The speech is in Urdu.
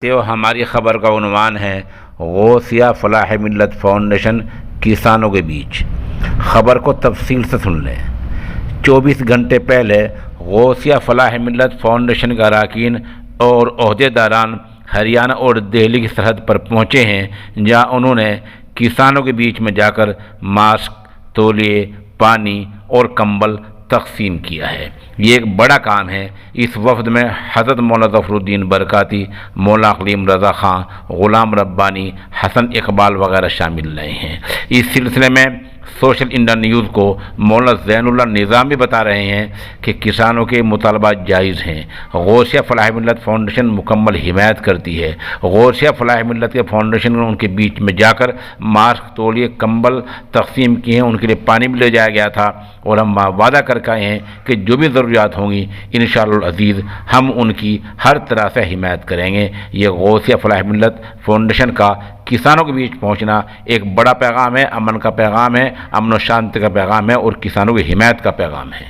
ہماری خبر کا عنوان ہے غوثیہ فلاح ملت فاؤنڈیشن کسانوں کے بیچ۔ خبر کو تفصیل سے سن لیں۔ 24 گھنٹے پہلے غوثیہ فلاح ملت فاؤنڈیشن کے اراکین اور عہدیداران ہریانہ اور دہلی کی سرحد پر پہنچے ہیں، جہاں انہوں نے کسانوں کے بیچ میں جا کر ماسک، تولیے، پانی اور کمبل تقسیم کیا ہے۔ یہ ایک بڑا کام ہے۔ اس وفد میں حضرت مولانا ظفر الدین برکاتی، مولانا اقلیم رضا خان، غلام ربانی، حسن اقبال وغیرہ شامل رہے ہیں۔ اس سلسلے میں سوشل انڈیا نیوز کو مولانا زین اللہ نظامی بتا رہے ہیں کہ کسانوں کے مطالبات جائز ہیں۔ غوثیہ فلاح ملت فاؤنڈیشن مکمل حمایت کرتی ہے۔ غوثیہ فلاح ملت کے فاؤنڈیشن نے ان کے بیچ میں جا کر ماسک، تولیے، کمبل تقسیم کیے ہیں، ان کے لیے پانی بھی لے جایا گیا تھا، اور ہم وعدہ کر کے آئے ہیں کہ جو بھی ضروریات ہوں گی انشاءاللہ العزیز ہم ان کی ہر طرح سے حمایت کریں گے۔ یہ غوثیہ فلاح ملت فاؤنڈیشن کا کسانوں کے بیچ پہنچنا ایک بڑا پیغام ہے، امن کا پیغام ہے، امن و شانتی کا پیغام ہے، اور کسانوں کی حمایت کا پیغام ہے۔